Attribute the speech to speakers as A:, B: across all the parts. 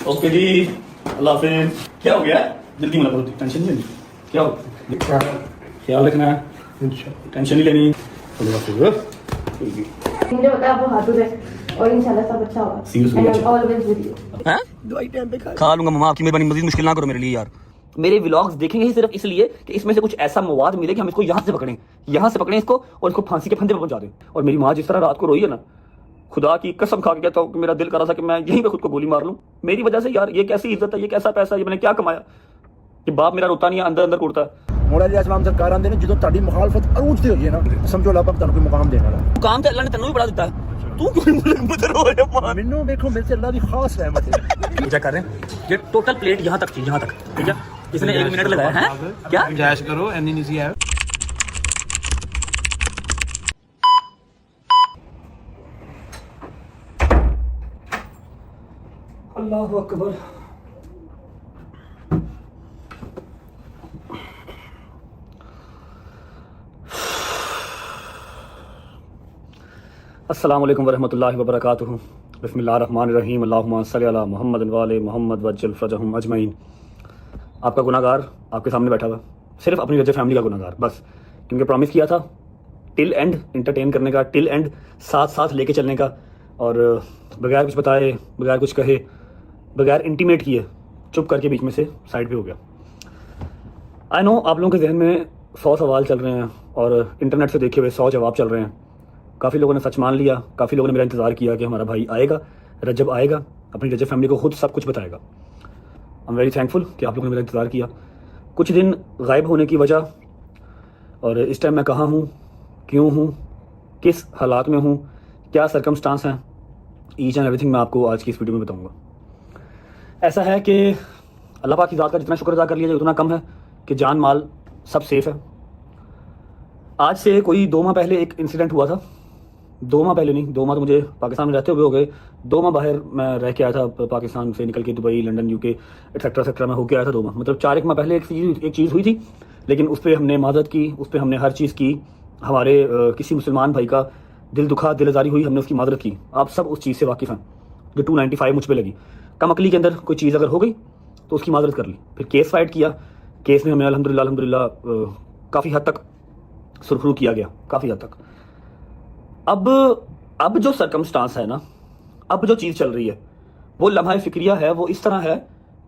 A: Okay जी, अल्लाह हाफिज़। क्या हो गया? जल्दी मिला करो, टेंशन नहीं लेनी। क्या हो? ख्याल रखना है, टेंशन नहीं लेनी। अल्लाह हाफिज़।
B: मुझे बता वो हाथों से और इंशाल्लाह सब अच्छा होगा।
A: Seriously,
B: And
A: अच्छा।
B: I'm always with you.
C: हैं?
A: दवाई टाइम पे खा।
C: खा लूंगा मम्मा, आपकी मेहरबानी, मजीद मुश्किल ना करो मेरे लिए यार। मेरे व्लॉग्स देखेंगे ही सिर्फ इसलिए कि इसमें से कुछ ऐसा मवाद मिले कि हम इसको यहाँ से पकड़ें इसको और इसको फांसी के फंदे पर पहुंचा दें। और मेरी माँ जिस तरह रात को रोई है ना, खुदा की कसम खा के कहता हूँ कि मेरा दिल कर रहा था कि मैं यहीं पे खुद को गोली मार लूं। मेरी वजह से यार, ये कैसी इज्जत है, ये कैसा पैसा है, ये मैंने क्या कमाया कि बाप मेरा रोता नहीं है, अंदर अंदर कुड़ता है।
D: मोड़ा जी असलाम सरकार आंदे ने जो ताड़ी मुखालफत अरूज दी होगी ना, समझो अल्लाह पाक तुहानू कोई मुकाम देने वाला।
C: काम तो अल्लाह ने तेनू भी बड़ा दिता है, तू क्यों मुझे रो रहा है मां?
D: मैनू देखो मेरे से अल्लाह दी खास रहमत है।
C: क्या कर रहे हैं? ये टोटल प्लेट यहाँ तक थी, यहाँ तक, ठीक है? इसने 1 मिनट लगाया है क्या?
E: गुंजाइश करो, एनी नहीं सी है।
C: अल्लाहु अकबर। अस्सलामु अलैकुम वरहमतुल्लाहि वबरकातुहू। बिस्मिल्लाहिर्रहमानिर्रहीम। अल्लाहुम्मा सल्लि अला मुहम्मद व आले मुहम्मद वज्जल फरजहुम अजमईन। आपका गुनाहगार आपके सामने बैठा हुआ, सिर्फ अपनी वजह फैमिली का गुनाहगार बस, क्योंकि प्रॉमिस किया था टिल एंड इंटरटेन करने का, टिल एंड साथ साथ लेके चलने का, और बगैर कुछ बताए, बगैर कुछ कहे, बगैर इंटीमेट किए चुप करके बीच में से साइड पे हो गया। आई नो आप लोगों के जहन में 100 सवाल चल रहे हैं और इंटरनेट से देखे हुए 100 जवाब चल रहे हैं। काफ़ी लोगों ने सच मान लिया, काफ़ी लोगों ने मेरा इंतज़ार किया कि हमारा भाई आएगा, रजब आएगा, अपनी रजब फैमिली को खुद सब कुछ बताएगा। आई एम वेरी थैंकफुल कि आप लोगों ने मेरा इंतज़ार किया। कुछ दिन गायब होने की वजह और इस टाइम मैं कहाँ हूँ, क्यों हूँ, किस हालात में हूँ, क्या सरकमस्टांस हैं, ईच एंड एवरीथिंग मैं आपको आज की इस वीडियो में बताऊँगा। ऐसा है कि अल्लाह पाक की ज़ात का जितना शुक्र अदा कर लिया जाए उतना कम है कि जान माल सब सेफ़ है। आज से कोई 2 माह पहले एक इंसिडेंट हुआ था। 2 माह पहले नहीं, 2 माह तो मुझे पाकिस्तान में रहते हुए हो गए। 2 माह बाहर मैं रह के आया था, पाकिस्तान से निकल के दुबई, लंदन, यूके एक्सेट्रा में होके आया था 2 माह। मतलब 4 माह पहले एक चीज़ हुई थी, लेकिन उस पर हमने मादत की, उस पर हमने हर चीज़ की। हमारे किसी मुसलमान भाई का दिल दुखा, दिलजारी हुई, हमने उसकी मादत की। आप सब उस चीज़ से वाकिफ़ हैं जो 295 मुझ पर लगी। कम अकली के अंदर कोई चीज़ अगर हो गई तो उसकी मादत कर ली। फिर केस फाइट किया, केस में हमें अल्हम्दुलिल्लाह काफ़ी हद तक सुरखरू किया गया, काफ़ी हद तक। अब जो सरकमस्टांस है ना, अब जो चीज़ चल रही है, वो लम्हा फिक्रिया है, वो इस तरह है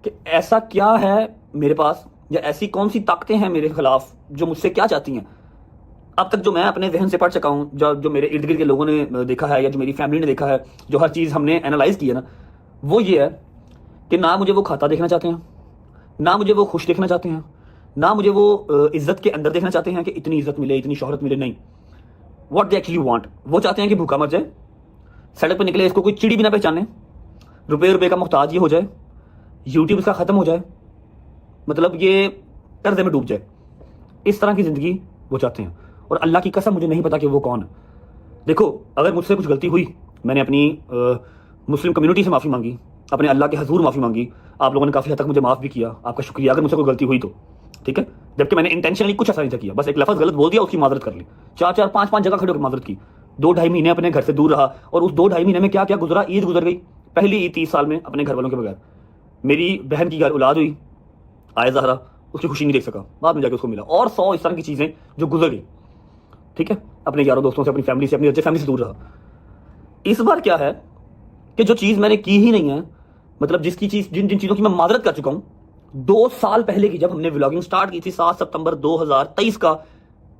C: कि ऐसा क्या है मेरे पास, या ऐसी कौन सी ताकतें हैं मेरे खिलाफ जो मुझसे क्या चाहती हैं। अब तक जो मैं अपने जहन से पढ़ चुका हूँ, जो मेरे इर्द गिर्द के लोगों ने देखा है या जो मेरी फैमिली ने देखा है, जो हर चीज़ हमने एनालाइज की है ना, वो ये है कि ना मुझे वो खाता देखना चाहते हैं, ना मुझे वो खुश देखना चाहते हैं, ना मुझे वो इज्जत के अंदर देखना चाहते हैं कि इतनी इज्जत मिले, इतनी शोहरत मिले। नहीं, व्हाट दे एक्चुअली वांट, वो चाहते हैं कि भूखा मर जाए, सड़क पर निकले इसको कोई चिड़ी भी ना पहचाने, रुपये का मोहताज ये हो जाए, यूट्यूब इसका ख़त्म हो जाए, मतलब ये कर्जे में डूब जाए। इस तरह की ज़िंदगी वो चाहते हैं। और अल्लाह की कसम मुझे नहीं पता कि वो कौन है। देखो, अगर मुझसे कुछ गलती हुई, मैंने अपनी मुस्लिम कम्युनिटी से माफ़ी मांगी, अपने अल्लाह के हजूर माफ़ी मांगी, आप लोगों ने काफ़ी हद तक मुझे माफ़ भी किया, आपका शुक्रिया अगर मुझसे कोई गलती हुई तो, ठीक है। जबकि मैंने इंटेंशनली कुछ ऐसा नहीं था किया, बस एक लफ्ज़ गलत बोल दिया, उसकी माजरत कर ली। 4-4, 5-5 जगह खड़े होकर माजरत की। 2-2.5 महीने अपने घर से दूर रहा, और उस 2-2.5 महीने में क्या क्या गुजरा। ईद गुजर गई, पहली ईद 30 साल में अपने घर वालों के बगैर। मेरी बहन की घर औलाद हुई, आए ज़हरा, उसकी खुशी नहीं देख सका, बाद में जाके उसको मिला। और 100 इस तरह की चीज़ें जो गुजर गई, ठीक है। अपने यारों दोस्तों से, अपनी फैमिली से, अपनी अच्छी फैमिली से दूर रहा। इस बार क्या है कि जो चीज़ मैंने की ही नहीं है, मतलब जिन चीज़ों की मैं माजरत कर चुका हूँ, 2 साल पहले की जब हमने व्लॉगिंग स्टार्ट की थी, 7 सितंबर 2023 का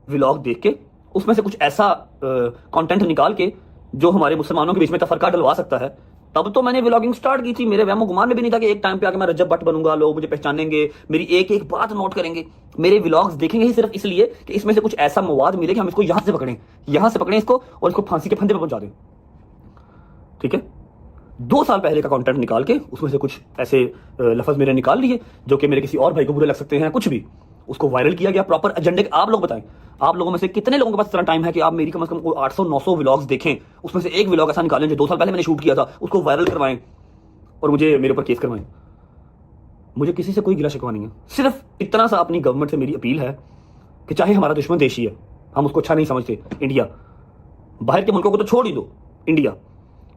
C: व्लॉग देख के, उसमें से कुछ ऐसा कंटेंट निकाल के जो हमारे मुसलमानों के बीच में तफरका डलवा सकता है, तब तो मैंने व्लॉगिंग स्टार्ट की थी। मेरे वहमो गुमान में भी नहीं था कि एक टाइम पे आके मैं रजब भट्ट बनूंगा, लोग मुझे पहचानेंगे, मेरी एक एक बात नोट करेंगे, मेरे व्लॉग्स देखेंगे ही सिर्फ इसलिए कि इसमें से कुछ ऐसा मवाद मिले कि हम इसको यहाँ से पकड़ें इसको और इसको फांसी के फंदे पर पहुंचा दें, ठीक है। 2 साल पहले का कंटेंट निकाल के उसमें से कुछ ऐसे लफ्ज़ मेरे निकाल लिए जो कि मेरे किसी और भाई को बुरे लग सकते हैं, कुछ भी, उसको वायरल किया गया प्रॉपर एजेंडे। आप लोग बताएं, आप लोगों में से कितने लोगों के पास इतना टाइम है कि आप मेरी कम से कम 800-900 व्लॉग्स देखें, उसमें से एक व्लॉग ऐसा निकालें जो 2 साल पहले मैंने शूट किया था, उसको वायरल करवाएं और मुझे मेरे ऊपर केस करवाएं। मुझे किसी से कोई गिला शिकवा नहीं है, सिर्फ इतना सा अपनी गवर्नमेंट से मेरी अपील है कि चाहे हमारा दुश्मन देश ही है, हम उसको अच्छा नहीं समझते, इंडिया, बाहर के मुल्कों को तो छोड़ ही दो, इंडिया,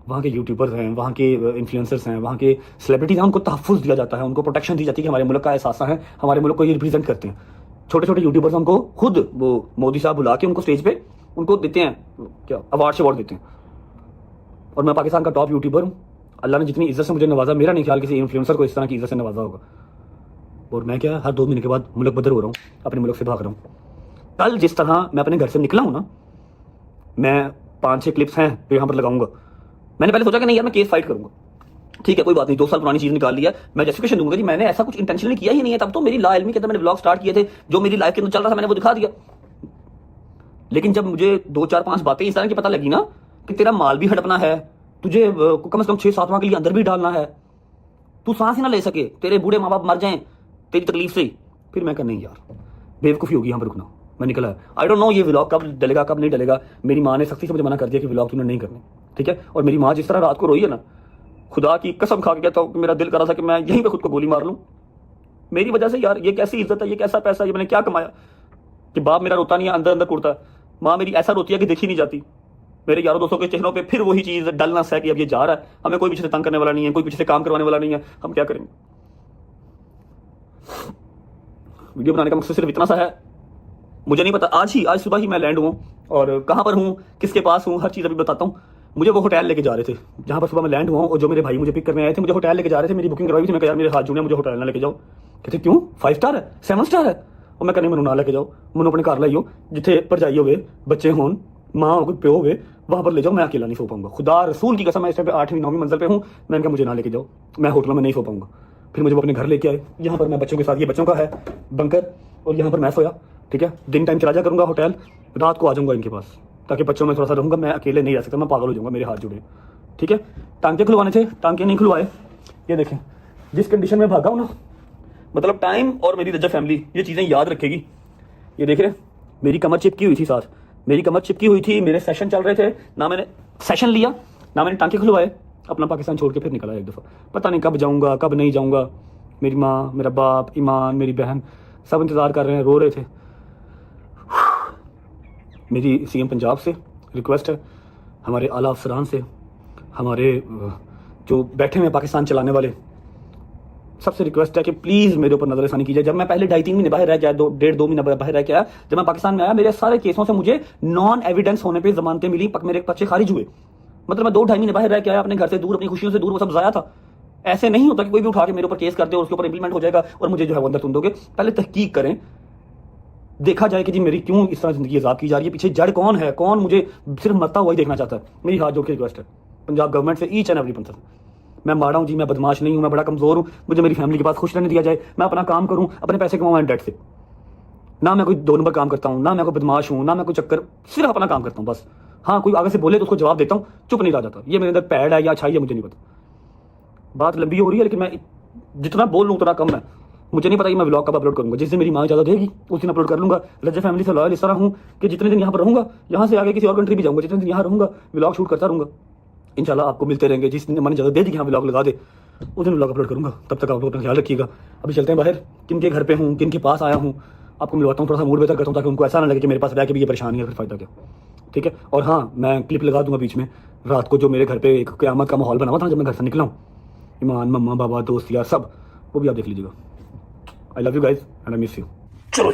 C: वहाँ के यूट्यूबर्स हैं, वहाँ के इन्फ्लुएंसर्स हैं, वहाँ के सेलिब्रिटीज हैं, उनको तहफ़्फ़ुज़ दिया जाता है, उनको प्रोटेक्शन दी जाती है कि हमारे मुल्क का एहसास है, हमारे मुल्क को ये रिप्रेजेंट करते हैं। छोटे छोटे यूट्यूबर्स हमको खुद वो मोदी साहब बुला के उनको स्टेज पे उनको देते हैं, क्या अवार्ड देते हैं। और मैं पाकिस्तान का टॉप यूट्यूबर हूँ। अल्लाह ने जितनी इज्जत से मुझे नवाजा, मेरा नहीं ख्याल किसी इन्फ्लुएंसर को इस तरह की इज्जत से नवाजा होगा। और मैं क्या हर 2 महीने के बाद मुल्क बदर हो रहा हूँ, अपने मुल्क से भाग रहा हूँ। कल जिस तरह मैं अपने घर से निकला हूँ ना, मैं 5-6 क्लिप्स हैं जो यहाँ पर लगाऊंगा। मैंने पहले सोचा कि नहीं यार मैं केस फाइट करूंगा, ठीक है कोई बात नहीं, 2 साल पुरानी चीज निकाल लिया, मैं जस्टिफिकेशन दूंगा कि मैंने ऐसा कुछ इंटेंशनली किया ही नहीं है। तब तो मेरी लाइल्मी के अंदर मैंने ब्लॉग स्टार्ट किए थे, जो मेरी लाइफ के अंदर चल रहा था मैंने वो दिखा दिया। लेकिन जब मुझे 2-4-5 बातें इस तरह की पता लगी ना कि तेरा माल भी हड़पना है, तुझे कम से कम 6-7 माह के लिए अंदर भी डालना है, तू सांस ही ना ले सके, तेरे बूढ़े माँ बाप मर जाएं तेरी तकलीफ से, फिर मैं नहीं यार बेवकूफ़ी होगी यहाँ पर रुकना। मैं निकला है। आई डोंट नो ये व्लॉग कब डलेगा कब नहीं डलेगा। मेरी माँ ने सख्ती से मुझे मना कर दिया कि व्लॉग तूने नहीं करने, ठीक है। और मेरी माँ जिस तरह रात को रोई है ना, खुदा की कसम खा के कहता हूँ कि मेरा दिल कर रहा था कि मैं यहीं पे खुद को गोली मार लूँ। मेरी वजह से यार ये कैसी इज्जत है, ये कैसा पैसा, ये मैंने क्या कमाया कि बाप मेरा रोता नहीं है, अंदर अंदर कुड़ता है। माँ मेरी ऐसा रोती है कि देखी नहीं जाती। मेरे यारों दोस्तों के चेहरों पे फिर वही चीज़ डलनेस है कि अब ये जा रहा है, हमें कोई पीछे से तंग करने वाला नहीं है, कोई पीछे से काम करवाने वाला नहीं है, हम क्या करेंगे। वीडियो बनाने का मकसद सिर्फ इतना सा है, मुझे नहीं पता आज सुबह ही मैं लैंड हुआ और कहाँ पर हूँ, किसके पास हूँ, हर चीज़ अभी बताता हूँ। मुझे वो होटल लेके जा रहे थे जहाँ पर सुबह मैं लैंड हुआ, और जो मेरे भाई मुझे पिक करने आए थे मुझे होटल लेके जा रहे थे। मेरी बुकिंग करवाई थी, मैं कहा यार मेरे हाथ जुड़े, मुझे होटल ना लेके जाओ। कहते क्यों, 5 स्टार है, 7 स्टार है। और मैं कहने मैनू ना लेके जाओ, मैनू अपने घर लाइयो, जिथे भरजाई होवे, बच्चे होन, माँ हो, प्यो होवे, वहाँ पर ले जाओ, मैं अकेला नहीं सो पाऊंगा। खुदा रसूल की कसम, मैं इस टाइम पे 8वीं-9वीं मंजिल पे हूँ। मैंने कहा मुझे ना लेके जाओ, मैं होटल में नहीं सो पाऊंगा। फिर मुझे वो अपने घर लेके आए, यहाँ पर मैं बच्चों के साथ, ये बच्चों का है बंकर, और यहाँ पर मैं सोया, ठीक है। दिन टाइम चला जा करूँगा होटल, रात को आ जाऊँगा इनके पास, ताकि बच्चों में थोड़ा सा रहूँगा। मैं अकेले नहीं रह सकता, मैं पागल हो जाऊँगा, मेरे हाथ जुड़े, ठीक है। टांके खुलवाने थे, टांके नहीं खुलवाए। ये देखें जिस कंडीशन में भागा हूँ ना, मतलब टाइम और मेरी रजा फैमिली ये चीज़ें याद रखेगी। ये देख रहे, मेरी कमर चिपकी हुई थी साथ, मेरी कमर चिपकी हुई थी, मेरे सेशन चल रहे थे, ना मैंने सेशन लिया ना मैंने टांके खुलवाए। अपना पाकिस्तान छोड़ के फिर निकला एक दफ़ा, पता नहीं कब जाऊँगा कब नहीं जाऊँगा। मेरी माँ, मेरा बाप, ईमान, मेरी बहन सब इंतज़ार कर रहे हैं, रो रहे थे। मेरी सीएम पंजाब से रिक्वेस्ट है, हमारे आला अफसरान से, हमारे जो बैठे हुए पाकिस्तान चलाने वाले, सबसे रिक्वेस्ट है कि प्लीज़ मेरे ऊपर नज़रसानी कीजिए। जब मैं पहले 2.5-3 महीने बाहर रह गया, 1.5-2 महीने बाहर रह गया, जब मैं पाकिस्तान में आया, मेरे सारे केसों से मुझे नॉन एविडेंस होने पे ज़मानतें मिली, मेरे पर्चे खारिज हुए। मतलब मैं 2-2.5 महीने बाहर रह के आया, अपने घर से दूर, अपनी खुशियों से दूर, वो सब ज़ाया था। ऐसे नहीं होता कि कोई भी उठा के मेरे ऊपर केस कर दे और उसके ऊपर इंप्लीमेंट हो जाएगा और मुझे जो है वो अंदर तुम दोगे। पहले तहकीक करें, देखा जाए कि जी मेरी क्यों इस तरह ज़िंदगी अज़ाब की जा रही है, पीछे जड़ कौन है, कौन मुझे सिर्फ मरता हुआ ही देखना चाहता है। मेरी हाथ जोड़ के रिक्वेस्ट है पंजाब गवर्नमेंट से, ईच एंड एवरी पर्सन। मैं माड़ा हूँ जी, मैं बदमाश नहीं हूँ, मैं बड़ा कमज़ोर हूँ, मुझे मेरी फैमिली के पास खुश रहने दिया जाए, मैं अपना काम करूँ, अपने पैसे कमाऊँ डेट से। ना मैं कोई 2 नंबर काम करता हूँ, ना मैं कोई बदमाश हूँ, ना मैं कोई चक्कर, सिर्फ अपना काम करता हूँ बस। हाँ कोई आगे से बोले तो उसको जवाब देता हूँ, चुप नहीं रह जाता। ये मेरे अंदर पैड है या अच्छाई है मुझे नहीं पता। बात लंबी हो रही है लेकिन मैं जितना बोल लूँ उतना कम है। मुझे नहीं पता कि मैं व्लॉग कब अपलोड करूँगा, जिस दिन मेरी माँ इजाज़त देगी उस दिन अपलोड कर लूँगा। रजा फैमिली से लॉयल इस तरह हूँ कि जितने दिन यहाँ पर रहूँगा, यहाँ से आगे किसी और कंट्री भी जाऊँगा, जितने दिन यहाँ रहूँगा व्लॉग शूट करता रहूँगा। इंशाल्लाह आपको मिलते रहेंगे। जिस दिन मैंने इजाज़त दे दी कि हाँ व्लॉग लगा दे, उस दिन व्लॉग अपलोड करूँगा। तब तक आप लोग अपना ख्याल रखिएगा। अभी चलते हैं बाहर, किन के घर पे हूँ, किन के पास आया हूँ, आपको मिलवाता हूँ, थोड़ा सा मूड बेहतर करता हूँ, ताकि उनको ऐसा ना लगे कि मेरे पास रह के भी ये परेशानी है, फिर फ़ायदा क्या, ठीक है। और हाँ मैं क्लिप लगा दूँगा बीच में, रात को जो मेरे घर पे एक क़यामत का माहौल बना हुआ था जब मैं घर से निकला हूँ, ईमान, मम्मा, बाबा, दोस्त यार सब, वो भी आप देख लीजिएगा। I love you guys and I miss you. चलो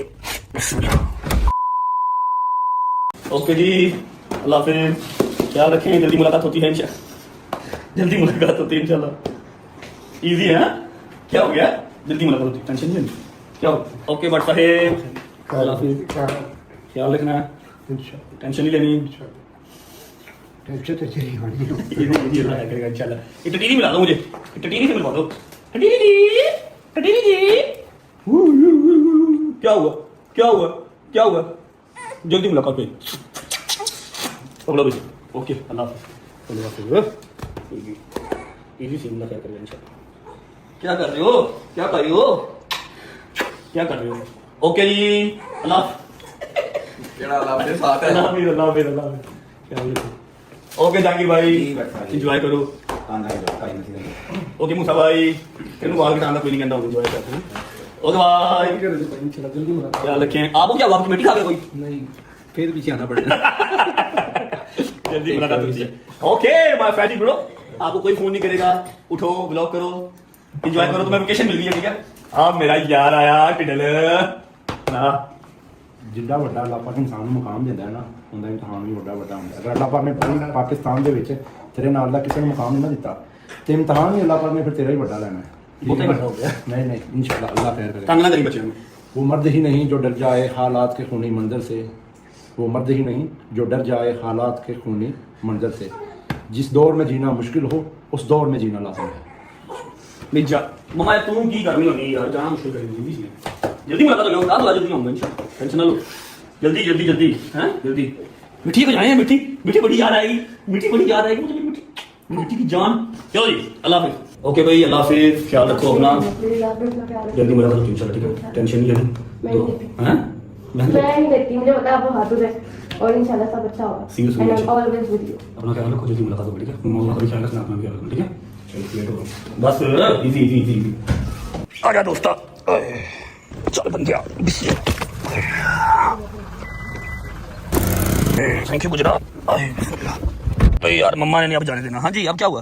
A: ओके जी, अल्लाह हाफिज़, ख्याल रखें, जल्दी मुलाकात होती है इंशाल्लाह, जल्दी मुलाकात होती है इंशाल्लाह। इजी है, क्या हो गया, जल्दी मुलाकात होती है, टेंशन नहीं, क्या हो। ओके बट साहेब, अल्लाह हाफिज़, ख्याल रखना, टेंशन नहीं लेनी,
D: टेंशन तो चली होनी
A: करेगा इंशाल्लाह। एक टटीरी मिला दो मुझे, एक टटीरी से मिलवा दो। टटीरी जी, टटीरी जी, क्या हुआ, क्या हुआ, क्या हुआ, जल्दी मुलाकात हुई, पकड़ो भैया। ओके अल्लाह हाफिज़, इजी से मुलाकात करेंगे इंशाल्लाह। क्या कर रहे हो, क्या कर रही हो, क्या कर रहे हो। ओके जी, अल्लाह
E: अल्लाह अपने साथ है।
A: अल्लाह हाफिज़, अल्लाह हाफिज़, अल्लाह हाफिज़, ख्याल रखो। ओके जाकिर भाई, एंजॉय करो। ओके मूसा भाई, तेनू बाल कटाने कोई नहीं कहता, एंजॉय करते हैं। ओके भाई, ख्याल रखें। आपको क्या हुआ, कमेटी खा गए कोई?
E: नहीं, फिर पीछे आना पड़ेगा।
A: जल्दी मुलाकात होती है। ओके माय फैटी ब्रो, आपको कोई फोन नहीं करेगा, उठो ब्लॉक करो, एंजॉय करो, तुम्हें वेकेशन मिल गई है, ठीक है। अब मेरा यार आया टिडल ना,
D: ਜਿੱਡਾ ਵੱਡਾ ਅੱਲਾਹ ਪਾਕ ਇਨਸਾਨ ਨੂੰ ਮੁਕਾਮ ਦਿੰਦਾ ਹੈ ਨਾ, ਉਹਦਾ ਇਮਤਿਹਾਨ ਵੀ ਵੱਡਾ ਵੱਡਾ ਹੁੰਦਾ ਹੈ। ਅਗਰ ਅੱਲਾਹ ਪਾਕ ਨੇ ਪੂਰੀ ਪਾਕਿਸਤਾਨ ਦੇ ਵਿੱਚ ਤੇਰੇ ਨਾਲ ਦਾ ਕਿਸੇ ਨੂੰ ਮੁਕਾਮ ਨਹੀਂ ਨਾ ਦਿੱਤਾ ਤੇ ਇਮਤਿਹਾਨ ਵੀ ਅੱਲਾਹ ਪਾਕ ਨੇ ਫਿਰ ਤੇਰਾ ਹੀ ਵੱਡਾ ਲੈਣਾ ਹੈ।
A: ਬਹੁਤਾ ਹੀ ਵੱਡਾ ਹੋ ਗਿਆ।
D: नहीं नहीं इंशाल्लाह अल्लाह खैर करे।
A: तंग ना करी बच्चे में।
D: वो मर्द ही नहीं जो डर जाए हालात के खूनी मंजर से, वो मर्द ही नहीं जो डर जाए हालात के खूनी मंजर से। जिस दौर में जीना मुश्किल हो उस दौर में जीना लाजम है।
A: नहीं जा मम्मा तू की करनी होनी यार, जाना मुश्किल करेगी जिंदगी। जल्दी मुलाकात हो गया, जल्दी आऊंगा इंशाल्लाह, टेंशन ना लो। जल्दी जल्दी जल्दी हैं, जल्दी मिट्टी हो जाए, मिट्टी मिट्टी बड़ी याद आएगी, मिट्टी बड़ी याद आएगी मुझे, मिट्टी मिट्टी की जान। चलो जी अल्लाह हाफिज़। ओके भाई अल्लाह हाफिज़, ख्याल रखो अपना,
B: प्लीज आप भी अपना ख्याल रखो।
A: जल्दी मुलाकात होती है इंशाल्लाह, ठीक है, टेंशन नहीं लेनी।
B: मैं नहीं लेती।
A: हैं
B: मैं नहीं देखती, मुझे पता है आपको हाथों से, और इंशाल्लाह सब अच्छा होगा।
A: See you soon,
B: and I am
A: इंशाल्लाह।
B: Always with you.
A: अपना ख्याल रखो, जल्दी मुलाकात होगी, ठीक है। मम्मा का भी ख्याल रखना, अपना भी ख्याल रखना, ठीक है। चलो लेट हो गया। बस इजी इजी इजी आ जा दोस्ता, चल बन गया। Thank you Gujarat. तो यार मम्मा ने नहीं अब जाने देना। हाँ जी अब क्या हुआ?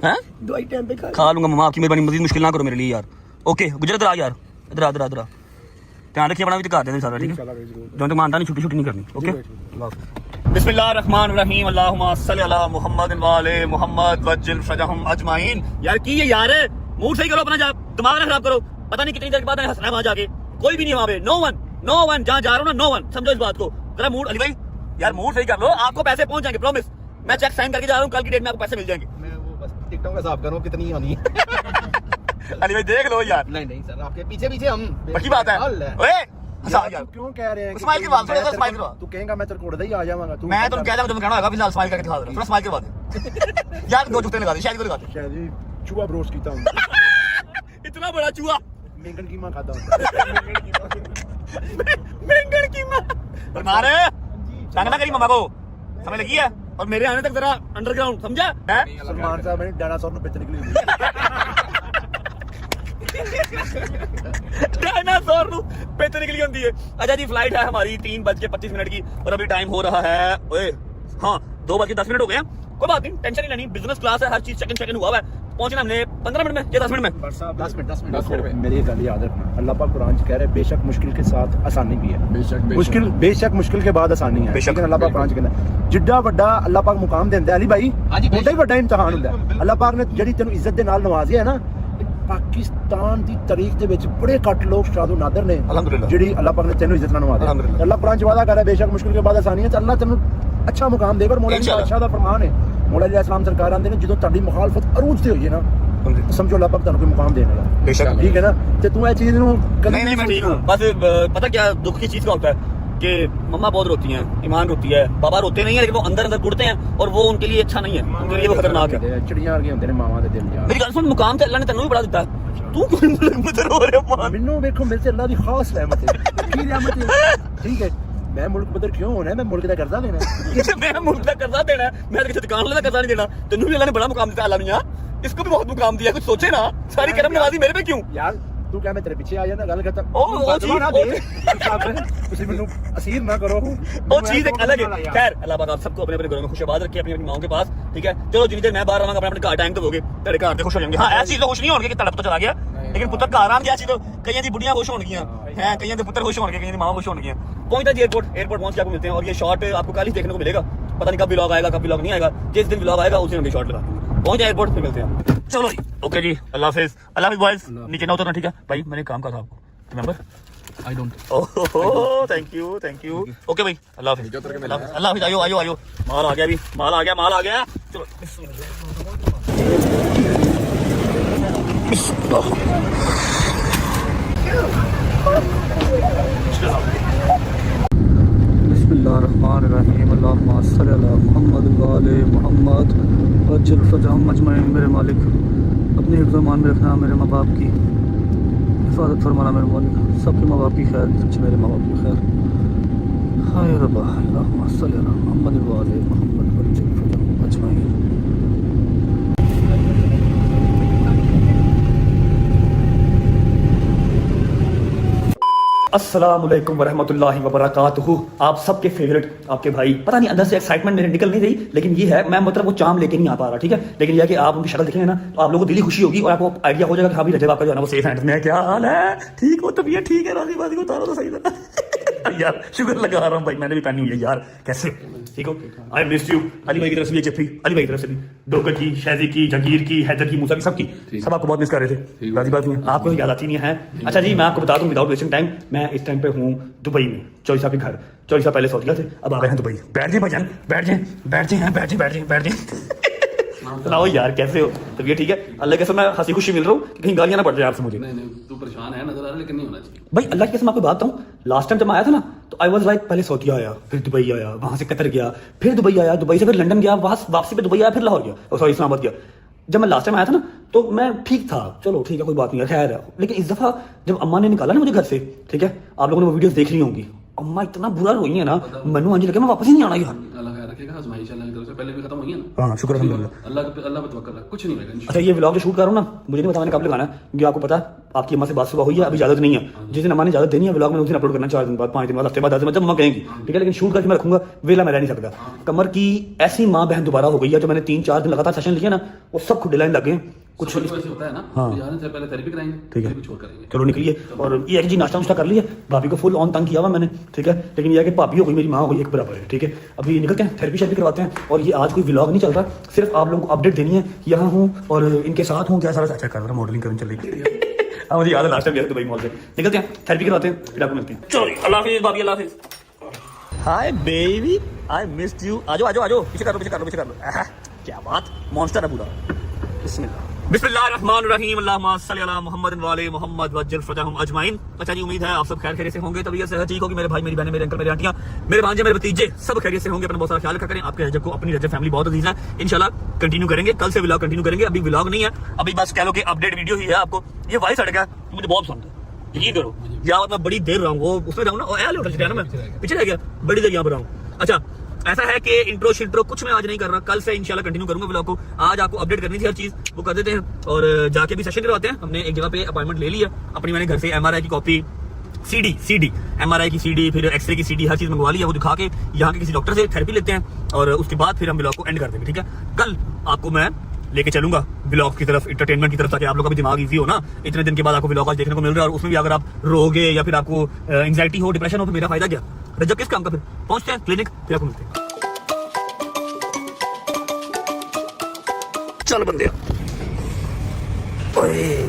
A: हैं?
B: दवाई टाइम पे
A: खा लूंगा मम्मा, आपकी मेहरबानी, मजीद मुश्किल ना करो मेरे लिए यार। ओके गुजरात इधर आ यार, इधर आ इधर आ इधर आ। ध्यान रखिए अपना भी, तो कर देना सारा, ठीक है। जो तो मानता नहीं, छुट्टी छुट्टी नहीं करनी। ओके बिस्मिल्लाहिर्रहमानिर्रहीम, अल्लाहुम्मा सल्ली अला मुहम्मद व आले मुहम्मद वज्जिल फजहम अजमाइन। यार की है यार, मूड सही करो अपना, जा दिमाग ना खराब करो। पता नहीं कितनी देर के बाद हंसना है वहां जाके, कोई भी नहीं वहां पे, नो वन जहां जा रहा हूं ना, नो वन, समझो इस बात को जरा। मूड अली भाई यार मूड सही कर लो, आपको पैसे पहुंच जाएंगे, प्रॉमिस। मैं चेक साइन करके जा रहा हूँ, कल की डेट में आपको पैसे मिल जाएंगे।
F: मैं वो बस टिकटों का हिसाब करो कितनी आनी है।
A: अली भाई देख लो यार,
F: नहीं नहीं सर, आपके पीछे पीछे हम
A: पक्की बात है। ओए हंसा यार,
D: तू क्यों कह रहे हैं
A: स्माइल करवा, थोड़ा सा स्माइल करवा।
D: तू कहेगा मैं तेरे को उड़दा ही आ जाऊंगा। तू
A: मैं तुम कह रहा हूं, तुम कहना होगा फिलहाल स्माइल करके दिखा दे, थोड़ा स्माइल करवा दे यार। दो जुत्ते लगा दे, शायद को लगा दे।
D: शायद ही चूहा ब्रोस्ट कीता हूं।
A: इतना बड़ा चूहा,
D: मेंगन कीमा खाता हूं।
A: बैंगन की मां और मारे तंग ना करी मम्मा को, समझ लगी है। और मेरे आने तक जरा अंडरग्राउंड, समझा है?
D: सलमान साहब ने डायनासोर में पिच निकली हुई
A: डायनासोर नु पेट निकली होती है। अच्छा जी फ्लाइट है हमारी 3:25 की, और अभी टाइम हो रहा है ओए हाँ 2:10 हो गए हैं। कोई बात नहीं, टेंशन नहीं लेनी, बिजनेस क्लास है, हर चीज सेकंड हुआ है। पहुंचना हमने 15 मिनट में या 10 मिनट में।
F: 10 मिनट में।
D: मेरी गल याद रखना, अल्लाह पाक कुरान च कह रहे हैं बेशक मुश्किल के साथ आसानी भी है। बेशक मुश्किल के बाद आसानी है।
A: बेशक।
D: लेकिन अल्लाह पाक कुरान च कहता है जिड्डा ਵੱਡਾ अल्लाह पाक मुकाम ਦਿੰਦਾ ਅਲੀ ਭਾਈ, ਉਹਦਾ ਹੀ ਵੱਡਾ ਇਮਤਿਹਾਨ ਹੁੰਦਾ ਹੈ। ਅੱਲਾਹ ਪਾਕ ਨੇ ਜਿਹੜੀ ਤੈਨੂੰ ਇੱਜ਼ਤ ਦੇ ਨਾਲ ਨਵਾਜ਼ਿਆ ਹੈ ਨਾ, ਪਾਕਿਸਤਾਨ ਦੀ ਤਾਰੀਖ ਦੇ ਵਿੱਚ ਬੜੇ ਘੱਟ ਲੋਕ ਸ਼ਾਦੋ ਨਾਦਰ ਨੇ
A: ਅਲਹਮਦੁਲਿਲਾ,
D: ਜਿਹੜੀ ਅੱਲਾਹ ਪਾਕ ਨੇ ਤੈਨੂੰ ਇੱਜ਼ਤ ਨਾਲ ਨਵਾਜ਼ਿਆ।
A: ਅਲਹਮਦੁਲਿਲਾ।
D: ਅੱਲਾਹ ਕੁਰਾਨ ਚ ਵਾਦਾ ਕਰ ਰਿਹਾ ਬੇਸ਼ਕ ਮੁਸ਼ਕਿਲ ਕੇ ਬਾਅਦ ਆਸਾਨੀ ਹੈ। ਤੇ ਅੱਲਾਹ ਤੈਨੂੰ ਅੱਛਾ ਮੁਕਾਮ ਦੇਗਾ। ਮੌਲਾ ਅਲੀ ਬਾਦਸ਼ਾਹ ਦਾ ਫਰਮਾਨ ਹੈ, ਮੌਲਾ ਅਲੀ ਇਸਲਾਮ ਸਰਕਾਰ ਆਂਦੇ ਨੇ ਜਦੋਂ ਤੁਹਾਡੀ ਮੁਖਾਲਫਤ ਅਰੂਜ ਤੇ ਹੋਈ ਹੈ ਨਾ, समझो अल्लाह पाक ਤੁਹਾਨੂੰ ਕੋਈ मुकाम देने वाला
A: बेशक,
D: ठीक है ना। ਤੇ ਤੂੰ ਇਹ ਚੀਜ਼ ਨੂੰ
A: नहीं मैं ठीक हूँ। बस पता क्या दुख की चीज का होता है कि मम्मा बहुत रोती हैं, ईमान रोती है, बाबा रोते नहीं है, लेकिन वो अंदर अंदर गुड़ते हैं, और वो उनके लिए अच्छा नहीं है, उनके लिए वो खतरनाक है।
D: ਚਿੜੀਆਂ ਵਰਗੇ ਹੁੰਦੇ ਨੇ ਮਾਵਾਂ ਦੇ ਦਿਲ ਯਾਰ।
A: मेरी गल सुन, मुकाम तो अल्लाह ने तेनों भी बड़ा दिता है, तू क्यों मुझे रो रहे हो?
D: ਮੈਨੂੰ ਵੇਖੋ ਮੇਰੇ ਤੇ ਅੱਲਾਹ ਦੀ ਖਾਸ ਰਹਿਮਤ ਹੈ। ਕੀ ਰਹਿਮਤ है? ठीक है, मैं मुल्क बदर क्यों होना है, मैं मुल्क का कर्जा देना है।
A: मैं मुल्क का कर्जा देना है, मैं किसी दुकान वाले का कर्जा नहीं देना। तेनों भी अल्लाह ने बड़ा मुकाम दिया, अल्लाह ने इसको भी बहुत मुकाम दिया, कुछ सोचे ना। सारी करम नवाजी मेरे पे क्यों?
D: यार तू क्या मैं तेरे पीछे आ जाना गल करता
A: ਉਹ
D: ਤੁਸੀਂ ਮੈਨੂੰ ਅਸੀਰ ਨਾ ਕਰੋ।
A: वो चीज एक अलग है। खैर अल्लाह पाक आप सबको अपने अपने घरों में खुशबाद रखे, अपनी अपनी माओं के पास, ठीक है। चलो जितनी देर मैं बाहर रहांगा, अपने अपने घर टाइम तो दोगे, तेरे घर पे खुश हो जाएंगे। हाँ ऐसी तो खुश नहीं होंगे कि तेरा पुत्र चला गया, लेकिन पुत्र घर आन गया सी तो कई दी बुढ़ियां खुश होंगियां हैं, कई दे पुत्र खुश होंगे, कई दी मां खुश होंगियां। पहुंचता जी एयरपोर्ट पहुंच के आपको मिलते हैं, और ये शॉट आपको कल ही देखने को मिलेगा। पता नहीं कब व्लॉग आएगा, कब व्लॉग नहीं आएगा। जिस दिन व्लॉग आएगा उस दिन हम शॉट लगा पहुंच जाए एयरपोर्ट पे, मिलते हैं। चलो जी ओके जी, अल्लाह हाफिज़। अल्लाह हाफिज़ बॉयज, नीचे ना उतरना, ठीक है भाई, मैंने काम कहा था आपको, remember?
F: I don't.
A: Oh thank you okay भाई, अल्लाह हाफिज़। अल्लाह हाफिज़। आयो माल आ गया, अभी माल आ गया। चलो बिस्मिल्लाहिर्रहमानिर्रहीम, अल्लाहुम्मा सल्ली अला मुहम्मद व आले मुहम्मद वज्जिल फजहम अजमाइन। मेरे मालिक अपने हिफ्ज़-ओ-मान में रखना, मेरे माँ बाप की हिफाजत फरमाना, मेरे मालिक सबके माँ बाप की खैर, मेरे माँ बाप की खैर। हाय रब्बा, अल्लाहुम्मा सल्ली अला मुहम्मद व आले मुहम्मद वज्जिल फजहम अजमाइन।
C: अस्सलामुअलैकुम वरहमतुल्लाहि वबरकातुहू। आप सबके फेवरेट आपके भाई, पता नहीं अंदर से एक्साइटमेंट मेरे निकल नहीं रही, लेकिन ये है मैं मतलब वो चाम लेके नहीं आ पा रहा, ठीक है। लेकिन यह कि आप उनकी शक्ल देखेंगे ना तो आप लोगों को दिली खुशी होगी और आपको आइडिया हो जाएगा कि हाँ भी रजब आपका जो है ना वो सेफ हैंड्स में है। क्या हाल है? ठीक हो? तबीयत ठीक है? राजी बाजी को उतारो तो सही था। यार शुक्र लगा रहा हूँ भाई, मैंने भी पहनी हुई है यार। कैसे ठीक हो? I miss you. अली भाई की तरफ से भी एक चिट्ठी, अली भाई की तरफ से भी, डोगर की, शहजी की, जगीर की, हैदर की, मूसा की, सबकी, सब आपको बहुत मिस कर रहे थे। राजी बात नहीं, आपको याद आती नहीं है। अच्छा जी, मैं आपको बता दूं विदाउट वेस्टिंग टाइम, मैं इस टाइम पे हूँ दुबई में, चौधरी साहब के घर। चौधरी साहब पहले सऊदीया थे, अब आ गए हैं दुबई। बैठ जाए भाईजान, बैठ जाए, बैठ जाए, बैठ जाए, बैठ जाए, बैठ जाए। सुनाओ यार कैसे हो? तबीयत ठीक है? अल्लाह के कसम मैं हंसी खुशी मिल रहा हूँ, कहीं गालियां ना पड़ जाए आपसे मुझे।
E: नहीं तू परेशान है नजर आ रहा है, लेकिन नहीं होना चाहिए
C: भाई। अल्लाह की कसम आपको बात बताऊं, लास्ट टाइम जब मैं आया था ना तो आई वाज लाइक, पहले सऊदीया आया, फिर दुबई आया, वहां से कतर गया, फिर दुबई आया, दुबई से फिर लंदन गया, वहां वापसी पे दुबई आया, फिर लाहौर गया, सॉरी इस्लामाबाद गया। जब मैं लास्ट टाइम आया था ना तो मैं ठीक था, चलो ठीक है कोई बात नहीं है, खैर है। लेकिन इस दफा जब अम्मा ने निकाला ना मुझे घर से, ठीक है, आप लोगों ने वो वीडियोस देख ली होंगी, अम्मा इतना बुरा रोई है ना, मैनू अंजी लगे मैं वापस ही नहीं आना यार।
E: अल्लाह खैर रखेगा, आजमाइश अल्लाह की तरफ से पहले भी खत्म हुई है ना।
C: हाँ शुक्र अल्हम्दुलिल्लाह।
E: अल्लाह पे तवक्कल रख, कुछ नहीं होगा इंशाल्लाह।
C: अच्छा ये व्लॉग जो शूट कर रहा हूँ ना, मुझे नहीं पता मैंने कब लगाना है, क्योंकि आपको पता है आपकी अम्मा से बात सुबह हुई है, अभी इजाजत नहीं है। जिस दिन अम्मा ने इजाजत देनी है व्लॉग में उस दिन अपलोड करना, 4 दिन बाद, 5 दिन बाद, हफ्ते बाद, 10 दिन बाद, जब अम्मा कहेंगी, ठीक है। लेकिन शूट करके मैं रखूंगा, वेला मैं रह नहीं सकता। कमर की ऐसी माँ बहन दोबारा हो गई है, जो मैंने 3-4 दिन लगातार सेशन लिए ना, वो सब खुद लाइन लगे हैं। कुछ
E: वैसे होता है ना,
C: हाँ।
E: जाने से पहले थेरेपी कराएंगे,
C: ठीक है,
E: फिर छोड़ करेंगे।
C: चलो निकलिए। और ये है कि जी नाश्ता वाश्ता कर लिया, भाभी को फुल ऑन तंग किया हुआ मैंने, ठीक है। लेकिन ये है कि भाभी हो गई मेरी माँ हो गई, एक बराबर है, ठीक है। अभी निकलते हैं, थेरेपी शेरेपी करवाते हैं। और ये आज कोई व्लॉग नहीं चल रहा, सिर्फ आप लोगों को अपडेट देनी है, यहाँ हूँ और इनके साथ हूँ, क्या सारा अच्छा कर रहा, मॉडलिंग करने चल रही है। हाँ मुझे याद है लास्ट टाइम गया दुबई मॉल से। निकलते हैं, थेरेपी करवाते हैं, फिर आपको मिलते हैं। चलो अल्लाह हाफिज़ भाभी, अल्लाह हाफिज़। Hi baby, I missed you. आजो आजो आजो, पीछे कर लो, पीछे कर लो, पीछे कर लो। क्या बात, मॉन्स्टर है पूरा। बिस्मिल्लाहिर्रहमानिर्रहीम, अल्लाहुम्मा सल्ली अला मुहम्मद व आले मुहम्मद वज्जल फतहम अजमाइन। अच्छा जी, उम्मीद है आप सब खैर खैरियत से होंगे, तबीयत सेहत ठीक होगी। मेरे भाई, मेरी बहनें, मेरे अंकल, मेरे आंटियां, मेरे भांजे, मेरे भतीजे सब खैरियत से होंगे। अपना बहुत सारा ख्याल रखा करें। आपके रजब को, अपनी रजब फैमिली बहुत अजीज है। इंशाल्लाह कंटिन्यू करेंगे, कल से व्लॉग कंटिन्यू करेंगे। अभी व्लॉग नहीं है, अभी बस कह लो कि अपडेट वीडियो ही है। आपको ये वॉइस अटका है, मुझे बहुत पसंद है, यकीन करो यार। मैं बड़ी देर रहा हूँ, वो उसमें रहूँ ना, पीछे रह गया, बड़ी देर यहाँ पर रहा हूँ। अच्छा ऐसा है कि इंट्रो शिंट्रो कुछ मैं आज नहीं कर रहा, कल से इंशाल्लाह कंटिन्यू करूंगा व्लॉग को। आज आपको अपडेट करनी थी हर चीज, वो कर देते हैं और जाके भी सेशन करवाते हैं। हमने एक जगह पे अपॉइंटमेंट ले लिया अपनी, मैंने घर से MRI की कॉपी, सीडी MRI की सीडी, फिर एक्सरे की सीडी, हर चीज मंगवा लिया। वो दिखा के यहाँ के किसी डॉक्टर से थेरेपी लेते हैं और उसके बाद फिर हम व्लॉग को एंड कर देंगे, ठीक है। कल आपको मैं लेके चलूंगा व्लॉग की तरफ, एंटरटेनमेंट की तरफ, ताकि आप लोग का भी दिमाग इजी हो ना। इतने दिन के बाद आपको व्लॉग आज देखने को मिल रहा है और उसमें भी अगर आप रोगे या फिर आपको एंग्जाइटी हो, डिप्रेशन हो, तो मेरा फायदा क्या? रजब किस काम का? फिर पहुंचते हैं क्लिनिक, फिर आपको मिलते हैं। चल बंदे।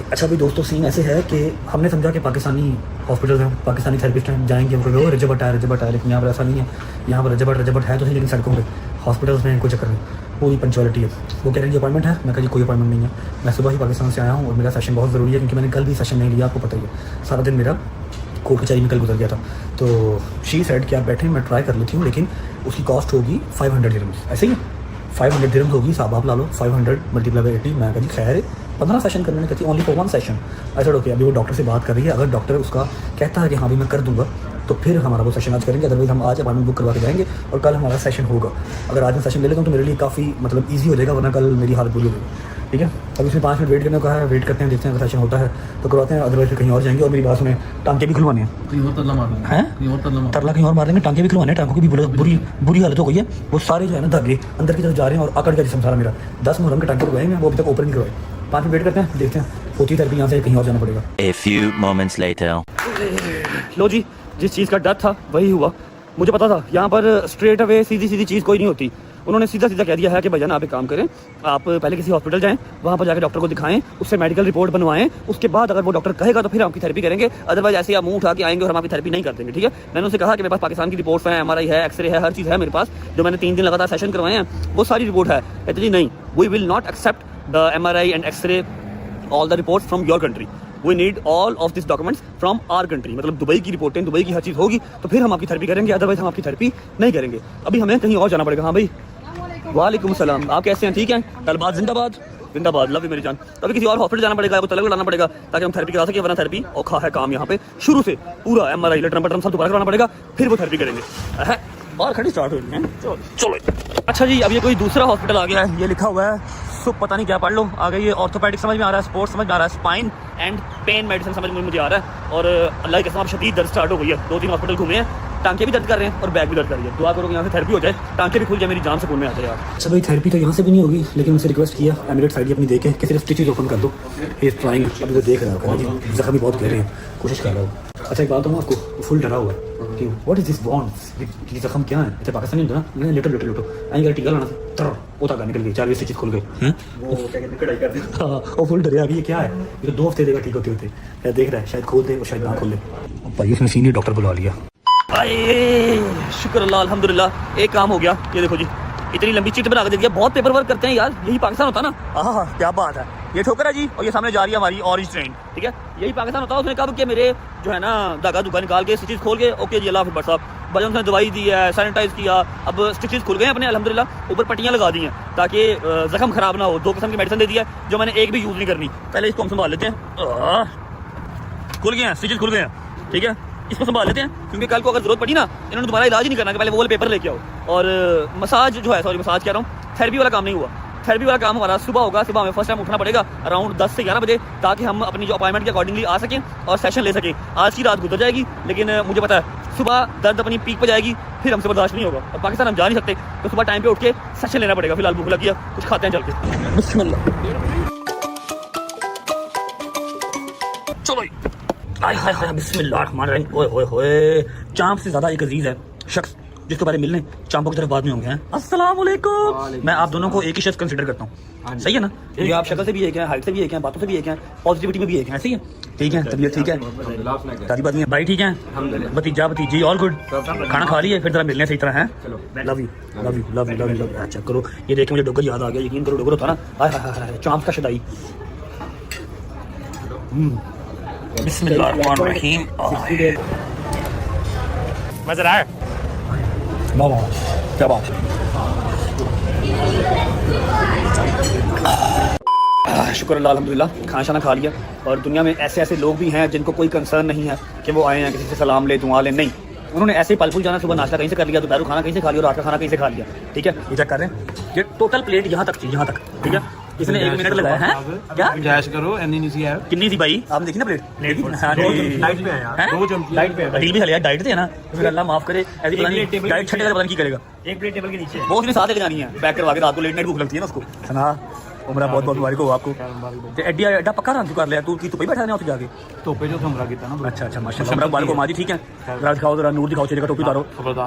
C: अच्छा भाई दोस्तों, सीन ऐसे है कि हमने समझा कि पाकिस्तानी हॉस्पिटल में पाकिस्तानी थेरेपिस्ट हैं, जाएंगे वो रजबट है, लेकिन यहाँ पर ऐसा नहीं है। यहाँ पर रजबट है तो सही, लेकिन सड़कों पे हॉस्पिटल्स में कोई चक्कर नहीं, पूरी पंचुअलिटी है। वो कह रहे हैं अपॉइंटमेंट है, मैं कहा जी कोई अपॉइंटमेंट नहीं है। मैं सुबह ही पाकिस्तान से आया हूँ और मेरा सेशन बहुत ज़रूरी है, क्योंकि मैंने कल भी सेशन नहीं लिया, आपको पता ही है। सारा दिन मेरा कोर्ट कचहरी में कल गुजर गया था। तो शी सेड कि आप बैठे, मैं ट्राई कर लेती हूँ, लेकिन उसकी कॉस्ट होगी 500 दिरहम्स, ऐसे ही 500 दिरहम्स होगी। साहब आप ला लो, 500 × 80। मैं कहा खैर 15 सेशन करने में कहती ओनली फॉर 1 सेशन। ऐसा ओके, अभी वो डॉक्टर से बात कर रही है। अगर डॉक्टर उसका कहता है कि हाँ भी मैं कर दूंगा, तो फिर हमारा वो सेशन आज करेंगे। अदरवाइज हम आज अपॉइंटमेंट बुक करवा के जाएंगे और कल हमारा सेशन होगा। अगर आज मैं सेशन ले लेता हूँ तो मेरे लिए काफ़ी मतलब ईजी हो जाएगा, वरना कल मेरी हालत बुरी हो जाएगी, ठीक है। अभी उसने 5 मिनट वेट करने को कहा है, वेट करते हैं, देखते हैं अगर सेशन होता है तो करवाते हैं, अदरवाइज फिर कहीं और जाएंगे। और मेरी बात सुने, टांके भी खुलवाने हैं, तरला कहीं और मार देंगे, टांके भी खुलवाने हैं। टांकों की भी बुरी हालत हो गई है, वो सारे जो है ना धागे अंदर की तरफ जा रहे हैं और अकड़ का जिसम सारा मेरा। 10 मुहर्रम के टांके खुलवाए हैं, वो अभी तक ओपन नहीं करवाए। 5 मिनट वेट करते हैं, देखते हैं होती थेरेपी, यहाँ से कहीं और जाना पड़ेगा।
G: A few moments later.
C: लो जी, जिस चीज़ का डर था वही हुआ। मुझे पता था यहाँ पर स्ट्रेट अवे सीधी चीज़ कोई नहीं होती। उन्होंने सीधा कह दिया है कि भैया आप एक काम करें, आप पहले किसी हॉस्पिटल जाएं, वहाँ पर जाकर डॉक्टर को दिखाएं, उससे मेडिकल रिपोर्ट बनवाएं, उसके बाद अगर वो डॉक्टर कहेगा तो फिर आपकी थेरेपी करेंगे। अदरवाइज ऐसे आप मुंह उठा के आएंगे और हम आपकी थेरेपी नहीं कर देंगे, ठीक है। मैंने उनसे कहा कि मेरे पास पाकिस्तान की रिपोर्ट्स हैं, MRI है, एक्सरे है, हर चीज़ है मेरे पास, जो मैंने 3 दिन लगातार सेशन करवाए हैं, वो सारी रिपोर्ट है। कहते जी नहीं, we will not accept the MRI and x-ray all the reports from your country, we need all of this documents from our country. मतलब दुबई की रिपोर्टें, दुबई की हर चीज़ होगी तो फिर हम आपकी थेरेपी करेंगे, अदरवाइज हम आपकी थेरेपी नहीं करेंगे। अभी हमें कहीं और जाना पड़ेगा। हाँ भाई, वालेकुम सलाम, आप कैसे हैं? ठीक हैं, तलबात जिंदाबाद, जिंदाबाद, लव यू मेरी जान। तो अभी किसी और हॉस्पिटल जाना पड़ेगा, वो तलब लाना पड़ेगा ताकि हम थेरेपी करा सकें, वरना थेरेपी औखा है काम यहाँ पे। शुरू से पूरा MRI लेटर सब दोबारा कराना पड़ेगा, फिर वो थेरेपी करेंगे। बाहर खड़ी स्टार्ट हुई है। चलो चलो। अच्छा जी, अब ये कोई दूसरा हॉस्पिटल आ गया है, ये लिखा हुआ है सुप, पता नहीं क्या पढ़ लो। आगे ये ऑर्थोपेडिक समझ में आ रहा है, स्पोर्ट्स समझ में आ रहा है, स्पाइन एंड पेन मेडिसिन समझ में मुझे आ रहा है। और अल्लाह की कसम अब शदीद दर्द स्टार्ट हो गई है। 2-3 हॉस्पिटल घूमे हैं, टांके भी दर्द कर रहे हैं और बैक भी दर्द कर रही है। दुआ करो कि यहाँ से थेरेपी हो जाए, टांके भी खुल जाए, मेरी जान सुकून में आ जाए यार। अच्छा भाई, थेरेपी तो यहाँ से भी नहीं होगी, लेकिन उनसे रिक्वेस्ट किया एमिरेट साइड अपनी देखे कि सिर्फ स्टिचेज ओपन कर दो। ही इज ट्राइंग, अभी तो देख रहा होगा जी, जख्म भी बहुत कह रहे हैं, कोशिश कर रहा हूँ। अच्छा एक बात हूँ आपको, फुल डरा हुआ है कि व्हाट इज दिस बॉन्ड, ये जख्म क्या है? अच्छा पाकिस्तानी होता ना, मैंने लिटो लिटो लिटो आई टीका लाना था, वो धागा निकल गई, 4 स्टिचेज खुल गए। वो क्या कहते हैं, कढ़ाई कर दी। हाँ, वो फुल डरे अभी, ये क्या है? ये तो 2 हफ्ते देगा ठीक होते होते, देख रहा है शायद खोल दे और शायद ना खोल दे। भाई उसने सीनियर डॉक्टर बुला लिया। अरे शुक्र अल्लाह, अल्हम्दुलिल्लाह, एक काम हो गया। ये देखो जी, इतनी लंबी चिट बना के दे दिया। बहुत पेपर वर्क करते हैं यार, यही पाकिस्तान होता ना। हाँ क्या बात है। ये ठोकर है जी, और ये सामने जा रही है हमारी ऑरेंज ट्रेन, ठीक है, यही पाकिस्तान होता है। उसने कहा कि मेरे जो है ना धागा धुगा निकाल के स्टिचेज खोल के, ओके जी अल्लाह हाफ़िज़ साहब, बजन उसने दवाई दी है, सैनिटाइज किया, अब स्टिचेज खुल गए अपने अल्हम्दुलिल्लाह, ऊपर पट्टियाँ लगा दी हैं ताकि जख्म खराब ना हो। 2 किस्म की मेडिसिन दे दी है जो मैंने एक भी यूज़ नहीं करनी। पहले इसको हम संभाल लेते हैं, खुल गए हैं स्टिचेज, खुल गए हैं, ठीक है, इसको संभाल लेते हैं, क्योंकि कल को अगर जरूरत पड़ी ना, इन्होंने तुम्हारा इलाज ही नहीं करना कि पहले वो वाले पेपर लेके आओ। और मसाज जो है, सॉरी मसाज कह रहा हूँ, थेरेपी वाला काम नहीं हुआ। थेरेपी वाला काम हमारा सुबह होगा। सुबह हमें फर्स्ट टाइम उठना पड़ेगा अराउंड 10 से 11 बजे, ताकि हम अपनी जो अपॉइंटमेंट के अकॉर्डिंगली आ सकें और सेशन ले सकें। आज की रात गुजर जाएगी, लेकिन मुझे पता है सुबह दर्द अपनी पीक पर जाएगी, फिर हमसे बर्दाश्त नहीं होगा। और पाकिस्तान हम जा नहीं सकते, तो सुबह टाइम पे उठ के सेशन लेना पड़ेगा। फिलहाल भूख लगी है, कुछ खाते हैं चल के। बिस्मिल्लाह, चलो आय हाय हाय, बिस्मिल्लाहिर्रहमानिर्रहीम। ओए होए होए, चांप से ज्यादा एक अजीज है शख्स जिसके बारे में मिलने चांपों की तरफ बाद में होंगे। हैं अस्सलाम वालेकुम। मैं आप दोनों को एक ही शख्स कंसीडर करता हूँ, सही है ना? ये आप शक्ल से भी एक हैं, हाइट से भी एक हैं, बातों से भी एक हैं, पॉजिटिविटी में भी एक हैं, ऐसे ही है? ठीक है, तबीयत ठीक है, सारी बात नहीं, भाई ठीक है, भतीजा भतीजी ऑल गुड, खाना खा लिए, फिर जरा मिलने सही तरह हैं। Love you love you love you love you. अच्छा करो, ये देख मुझे डोगर याद आ गया, यकीन करो डोगर होता ना, हाय हाय हाय, चांप का शदाई। बिस्मिल्लाहिर्रहमानिर्रहीम। मजा आ रहा है, बाबा क्या बात। शुक्र अल्लाह, अल्हम्दुलिल्लाह, खाना शाना खा लिया। और दुनिया में ऐसे ऐसे लोग भी हैं जिनको कोई कंसर्न नहीं है कि वो आए हैं किसी से सलाम ले, दुआ ले, नहीं, उन्होंने ऐसे ही पल पुल जाना, सुबह नाश्ता कहीं से कर लिया, दोपहर खाना कहीं से खा लिया, रात का खाना कहीं से खा लिया, ठीक है। ये चेक कर रहे हैं, ये टोटल प्लेट यहाँ तक थी, यहाँ तक, ठीक है। इसने 1 मिनट लगाया है, क्या गुंजाइश करो, कितनी थी भाई आपने देखी ना प्लेट? डाइट पे है यार, 2 चमची डाइट पे, डील भी खा लिया, डाइट थे ना, फिर अल्लाह माफ करे, ऐसी पता नहीं डाइट छठे का पता नहीं की करेगा। 1 प्लेट टेबल के नीचे वो उसने साथ लेके जानी है, पैक करवा के, रात को लेट नाइट भूख लगती है ना उसको। सना उमरा बहुत बहुत मुबारक हो आपको। एड्डी एड्डा पक्का रन कर लिया तू, की तो बैठा नहीं जाके तोपे जो हमरा कीता ना। अच्छा अच्छा माशाल्लाह, उमरा मुबारक हो माजी, ठीक है, रात दिखाओ जरा, नूर दिखाओ, चेहरे का टोपी उतारो,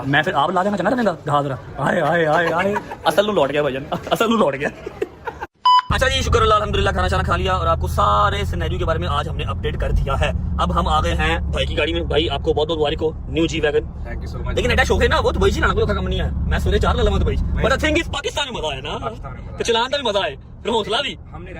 C: मैं फिर आप ला देना चंगा रहेगा, दिखा जरा। आए आए आए आए, असल नु लौट गया भाईजान, असल नु लौट गया। अच्छा जी, शुक्र अल्लाह, अल्हम्दुलिल्लाह, खाना शाना खा लिया और आपको सारे सिनेरियो के बारे में आज हमने अपडेट कर दिया है। अब हम आ गए हैं भाई की गाड़ी में। भाई आपको बहुत बहुत मुबारक हो, new G wagon, thank you so much. लेकिन एडा शौक है ना, वो दुबई से लाना कोई कम नहीं है, मैं सोने 4 लाला दुबई, बट आई थिंक इस पाकिस्तान में मजा है ना, तो चलाने का भी मजा है, फिर हौसला भी। हमने